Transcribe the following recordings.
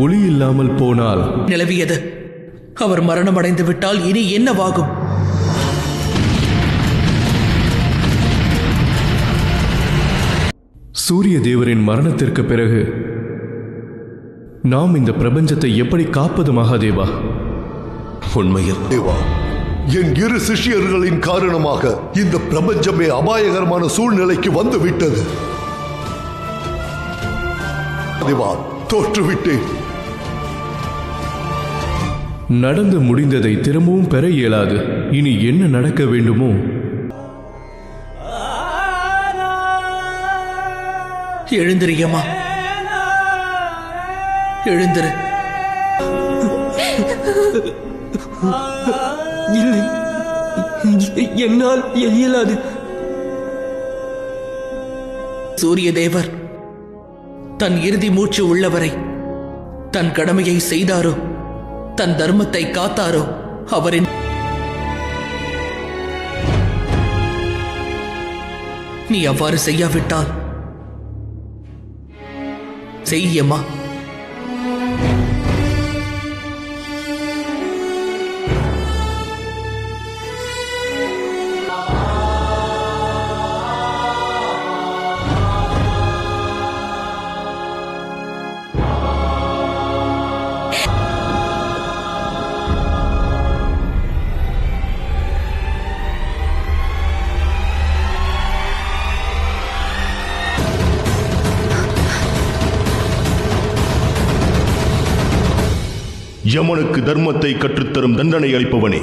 ஒளி இல்லாமல் போனால் நிலவியது. அவர் மரணமடைந்து விட்டால் இனி என்னவாகும்? சூரிய தேவரின் மரணத்திற்கு பிறகு நாம் இந்த பிரபஞ்சத்தை எப்படி காப்பது மகாதேவா? உண்மையில் தேவா, என் இரு சிஷ்யர்களின் காரணமாக இந்த பிரபஞ்சமே அபாயகரமான சூழ்நிலைக்கு வந்து விட்டது. தேவா, தோற்றுவிட்டேன். நடந்து முடிந்ததை திரும்பவும் பெற இயலாது. இனி என்ன நடக்க வேண்டுமோ? எழுந்திரியம்மா, எழுந்திரு. இல்லை, என்னால் இயலாது. சூரிய தேவர் தன் இறுதி மூச்சு உள்ளவரை தன் கடமையை செய்தாரோ, தன் தர்மத்தை காத்தாரோ, அவரின் நீ அவ்வாறு செய்யாவிட்டால் செய்யம்மா. யமனுக்கு தர்மத்தை கற்றுத்தரும் தண்டனை அளிப்பவனே,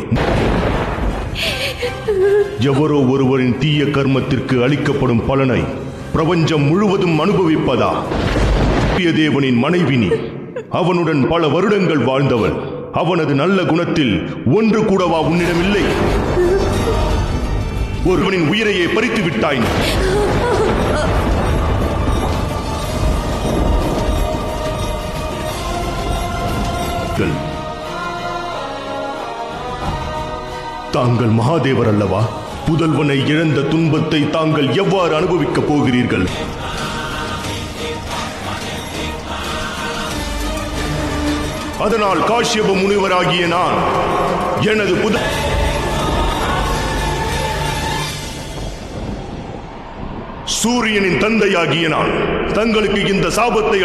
எவரோ ஒருவரின் தீய கர்மத்திற்கு அளிக்கப்படும் பலனை பிரபஞ்சம் முழுவதும் அனுபவிப்பதா? தேவனின் மனைவி நீ. அவனுடன் பல வருடங்கள் வாழ்ந்தவள். அவனது நல்ல குணத்தில் ஒன்று கூடவா உன்னிடமில்லை? ஒருவனின் உயிரையே பறித்து விட்டாய். தாங்கள் மகாதேவர் அல்லவா? புதல்வனை இழந்த துன்பத்தை தாங்கள் எவ்வாறு அனுபவிக்கப் போகிறீர்கள்? அதனால் காஷ்யப முனிவராகிய நான் எனது சூரியனின் தந்தையாகிய நான் தங்களுக்கு இந்த சாபத்தை